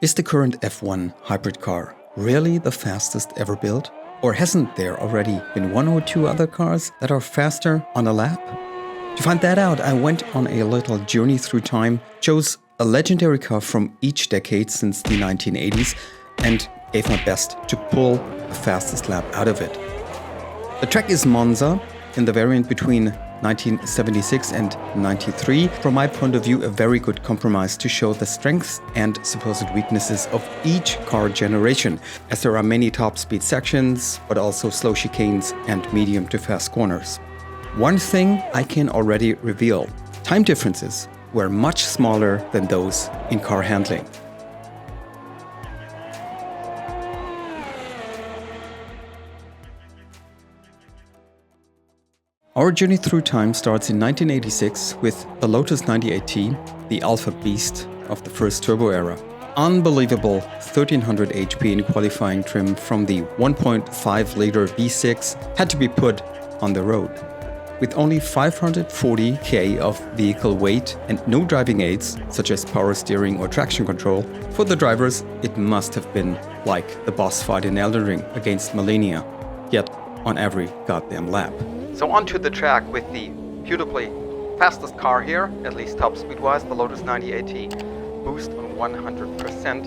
Is the current F1 hybrid car really the fastest ever built? Or hasn't there already been one or two other cars that are faster on a lap? To find that out, I went on a little journey through time, chose a legendary car from each decade since the 1980s, and gave my best to pull the fastest lap out of it. The track is Monza, in the variant between 1976 and 93. From my point of view, a very good compromise to show the strengths and supposed weaknesses of each car generation, as there are many top speed sections, but also slow chicanes and medium to fast corners. One thing I can already reveal: time differences were much smaller than those in car handling. Our journey through time starts in 1986 with the Lotus 98T, the alpha beast of the first turbo era. Unbelievable 1300 HP in qualifying trim from the 1.5-liter V6 had to be put on the road. With only 540 kg of vehicle weight and no driving aids, such as power steering or traction control, for the drivers it must have been like the boss fight in Elden Ring against Malenia, yet on every goddamn lap. So onto the track with the beautifully fastest car here, at least top speed wise, the Lotus 98T, boost on 100%.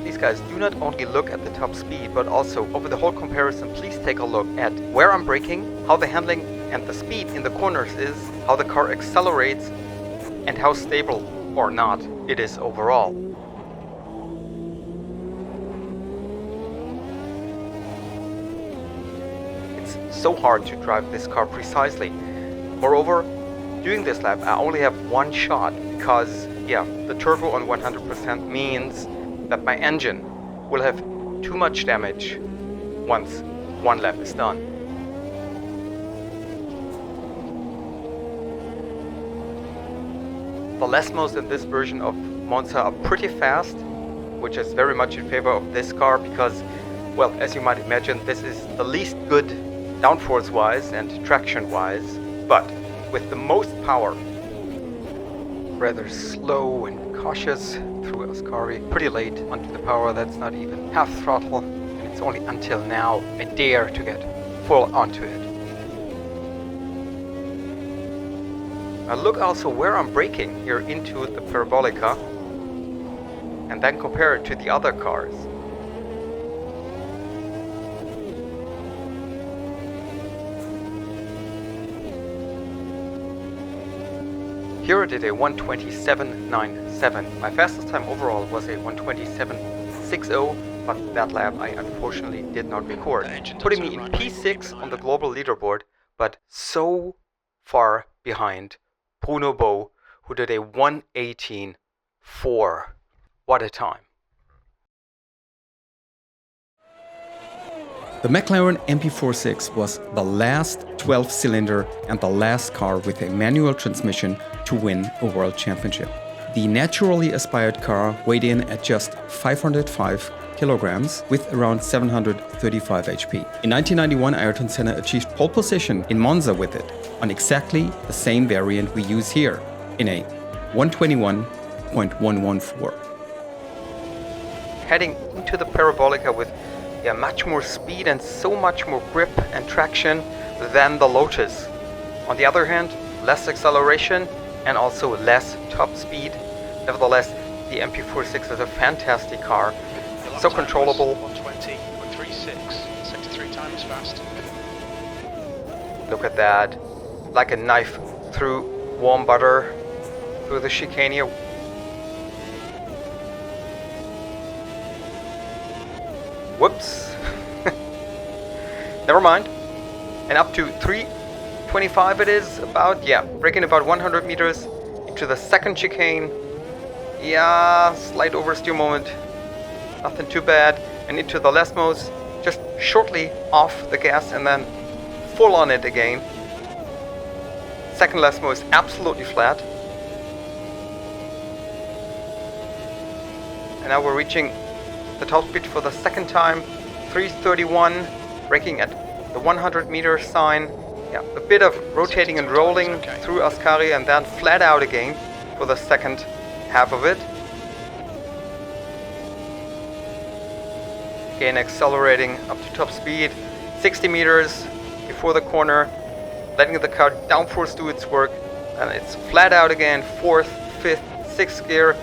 Please guys, do not only look at the top speed, but also over the whole comparison, please take a look at where I'm braking, how the handling and the speed in the corners is, how the car accelerates, and how stable or not it is overall. So hard to drive this car precisely. Moreover, doing this lap I only have one shot because, the turbo on 100% means that my engine will have too much damage once one lap is done. The Lesmos in this version of Monza are pretty fast, which is very much in favor of this car because, well, as you might imagine, this is the least good downforce wise and traction wise, but with the most power. Rather slow and cautious through Ascari, pretty late onto the power that's not even half throttle, and it's only until now I dare to get full onto it. Now look also where I'm braking here into the parabolica and then compare it to the other cars. Here I did a 1:27.97. My fastest time overall was a 1:27.60, but that lap I unfortunately did not record, putting me in P6 on the global leaderboard, but so far behind Bruno Bo, who did a 1:18.4. What a time. The McLaren MP4 was the last 12-cylinder and the last car with a manual transmission to win a world championship. The naturally aspired car weighed in at just 505 kilograms with around 735 HP. In 1991, Ayrton Senna achieved pole position in Monza with it, on exactly the same variant we use here, in a 121.114. Heading into the parabolica with much more speed and so much more grip and traction than the Lotus. On the other hand, less acceleration and also less top speed. Nevertheless, the MP4 is a fantastic car, so controllable. 120.36, 63 times fast. Look at that, like a knife through warm butter, through the chicane here. Whoops. Never mind. And up to 325 it is, about, braking about 100 meters into the second chicane. Slight oversteer moment. Nothing too bad. And into the Lesmos, just shortly off the gas and then full on it again. Second Lesmo is absolutely flat. And now we're reaching the top speed for the second time, 331, braking at the 100 meter sign. A bit of rotating and rolling through Ascari and then flat out again for the second half of it. Again, accelerating up to top speed, 60 meters before the corner, letting the car downforce do its work, and it's flat out again, 4th, 5th, 6th gear,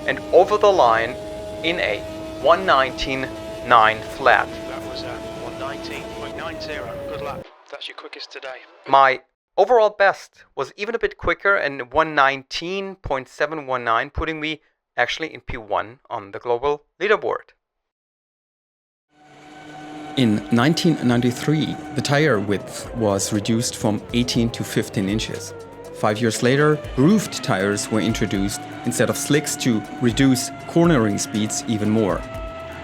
and over the line in a 1:19.9 flat. That was 1:19.90. Good lap. That's your quickest today. My overall best was even a bit quicker and 1:19.719, putting me actually in P1 on the global leaderboard. In 1993, the tire width was reduced from 18 to 15 inches. 5 years later, grooved tires were introduced instead of slicks to reduce cornering speeds even more.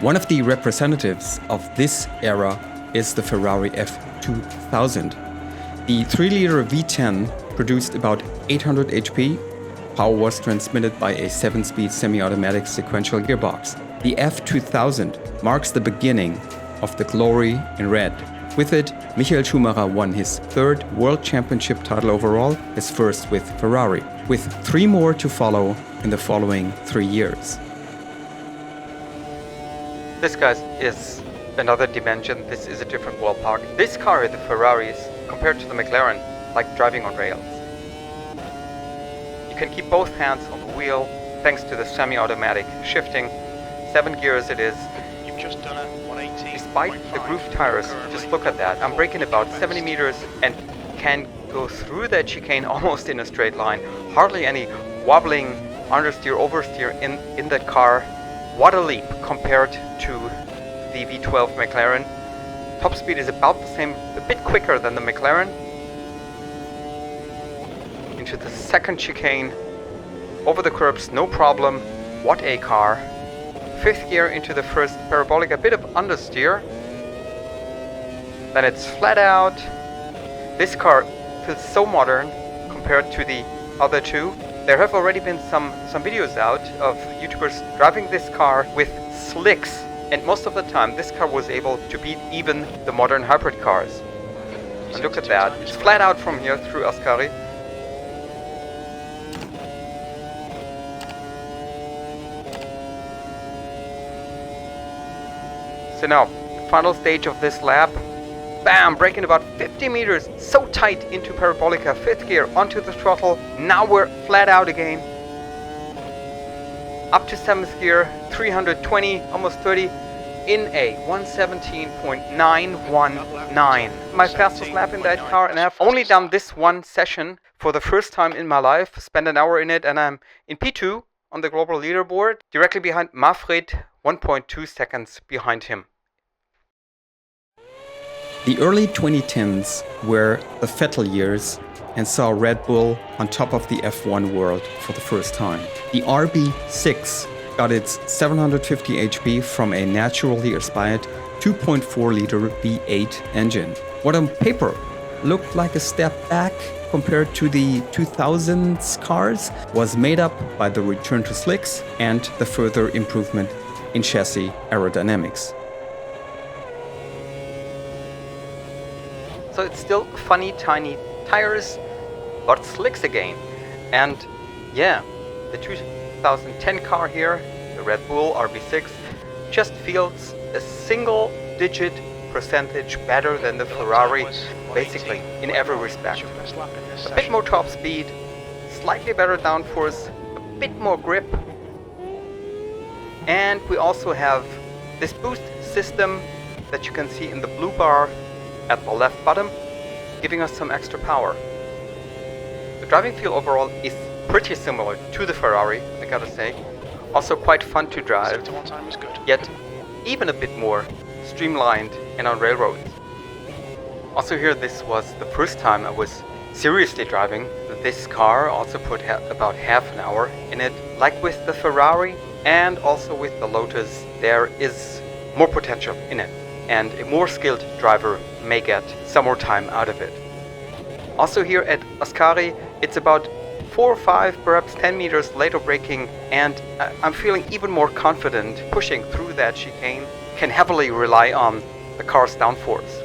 One of the representatives of this era is the Ferrari F-2000. The 3-liter V10 produced about 800 HP. Power was transmitted by a 7-speed semi-automatic sequential gearbox. The F-2000 marks the beginning of the glory in red. With it, Michael Schumacher won his 3rd World Championship title overall, his first with Ferrari, with 3 more to follow in the following 3 years. This, guys, is another dimension. This is a different ballpark. This car, the Ferrari, is, compared to the McLaren, like driving on rails. You can keep both hands on the wheel thanks to the semi-automatic shifting. 7 gears it is. You've just done a 180. Despite the groove tires, just look at that. I'm braking about 70 meters and can go through that chicane almost in a straight line. Hardly any wobbling understeer, oversteer in that car. What a leap compared to the V12 McLaren. Top speed is about the same, a bit quicker than the McLaren. Into the second chicane, over the curbs, no problem. What a car. 5th gear into the first parabolic, a bit of understeer. Then it's flat out. This car feels so modern compared to the other two. There have already been some videos out of YouTubers driving this car with slicks, and most of the time this car was able to beat even the modern hybrid cars. And look at that, it's flat out from here through Ascari. So now, final stage of this lap. Bam! Braking about 50 meters, so tight into Parabolica, 5th gear, onto the throttle. Now we're flat out again. Up to 7th gear, 320, almost 30, in a 1:17.919. My fastest lap in that car, and I've only done this one session for the first time in my life. Spent an hour in it, and I'm in P2 on the global leaderboard, directly behind Manfred, 1.2 seconds behind him. The early 2010s were the Vettel years and saw Red Bull on top of the F1 world for the first time. The RB6 got its 750 HP from a naturally aspired 2.4-liter V8 engine. What on paper looked like a step back compared to the 2000s cars was made up by the return to slicks and the further improvement in chassis aerodynamics. So it's still funny tiny tires, but slicks again. And yeah, the 2010 car here, the Red Bull RB6, just feels a single-digit percentage better than the Ferrari, basically in every respect. A bit more top speed, slightly better downforce, a bit more grip, and we also have this boost system that you can see in the blue bar at the left bottom, giving us some extra power. The driving feel overall is pretty similar to the Ferrari, I gotta say. Also quite fun to drive, yet even a bit more streamlined and on railroads. Also here, this was the first time I was seriously driving this car. Also put about half an hour in it. Like with the Ferrari and also with the Lotus, there is more potential in it, and a more skilled driver may get some more time out of it. Also here at Ascari, it's about 4 or 5, perhaps 10 meters later braking, and I'm feeling even more confident pushing through that chicane. Can heavily rely on the car's downforce.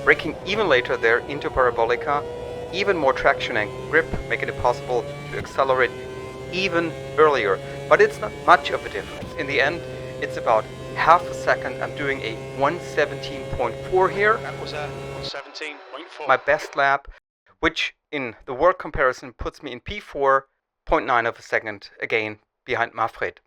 Braking even later there into Parabolica, even more traction and grip, making it possible to accelerate even earlier, but it's not much of a difference. In the end, it's about half a second. I'm doing a 1:17.4 here. That was a 1:17.4. My best lap, which in the world comparison puts me in P4, 0.9 of a second, again behind Manfred.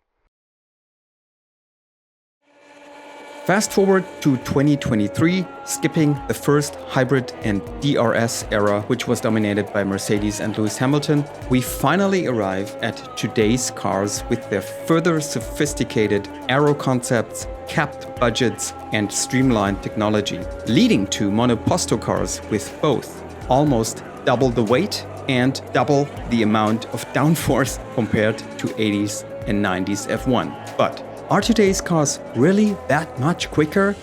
Fast forward to 2023, skipping the first hybrid and DRS era, which was dominated by Mercedes and Lewis Hamilton, we finally arrive at today's cars with their further sophisticated aero concepts, capped budgets, and streamlined technology, leading to monoposto cars with both almost double the weight and double the amount of downforce compared to 80s and 90s F1. But are today's cars really that much quicker?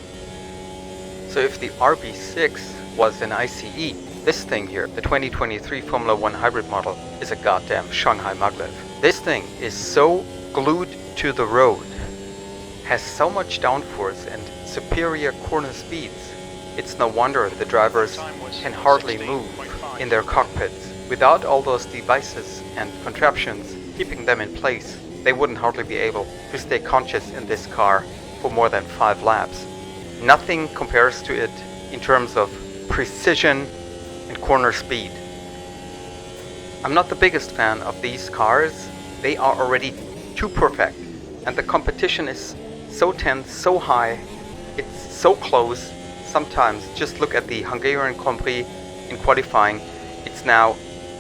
So if the RB6 was an ICE, this thing here, the 2023 Formula 1 hybrid model, is a goddamn Shanghai maglev. This thing is so glued to the road, has so much downforce and superior corner speeds. It's no wonder the drivers can hardly move in their cockpits. Without all those devices and contraptions keeping them in place, they wouldn't hardly be able to stay conscious in this car for more than 5 laps. Nothing compares to it in terms of precision and corner speed. I'm not the biggest fan of these cars. They are already too perfect, and the competition is so tense, so high, it's so close. Sometimes just look at the Hungarian Grand Prix in qualifying. It's now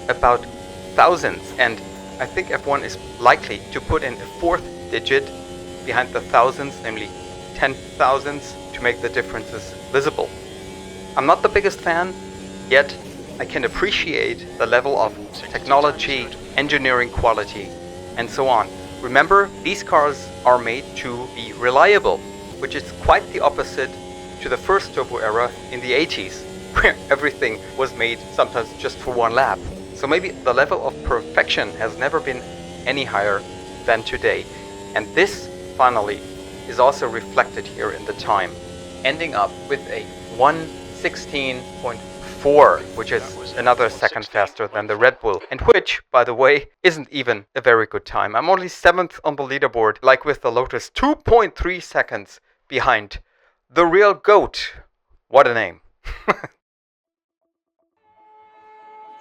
about thousands, and I think F1 is likely to put in a 4th digit behind the thousands, namely 10,000s, to make the differences visible. I'm not the biggest fan, yet I can appreciate the level of technology, engineering quality, and so on. Remember, these cars are made to be reliable, which is quite the opposite to the first turbo era in the 80s, where everything was made sometimes just for 1 lap. So maybe the level of perfection has never been any higher than today. And this, finally, is also reflected here in the time, ending up with a 1:16.4, which is another second faster than the Red Bull, and which, by the way, isn't even a very good time. I'm only 7th on the leaderboard, like with the Lotus, 2.3 seconds behind the real GOAT. What a name.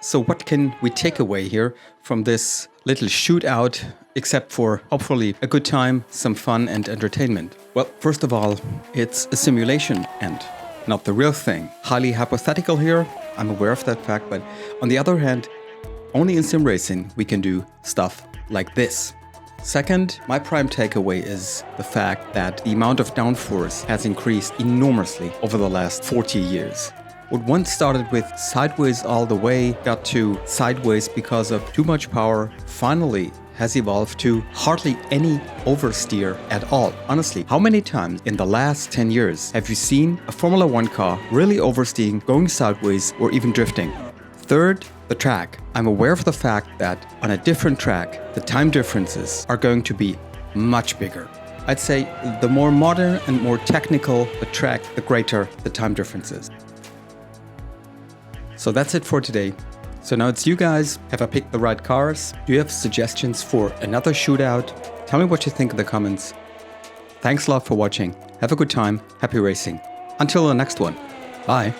So what can we take away here from this little shootout, except for hopefully a good time, some fun and entertainment? Well, first of all, it's a simulation and not the real thing. Highly hypothetical here, I'm aware of that fact, but on the other hand, only in sim racing we can do stuff like this. Second, my prime takeaway is the fact that the amount of downforce has increased enormously over the last 40 years. What once started with sideways all the way got to sideways because of too much power, finally has evolved to hardly any oversteer at all. Honestly, how many times in the last 10 years have you seen a Formula 1 car really oversteering, going sideways, or even drifting? Third, the track. I'm aware of the fact that on a different track, the time differences are going to be much bigger. I'd say the more modern and more technical the track, the greater the time differences. So that's it for today. So now it's you guys. Have I picked the right cars? Do you have suggestions for another shootout? Tell me what you think in the comments. Thanks a lot for watching. Have a good time. Happy racing. Until the next one. Bye.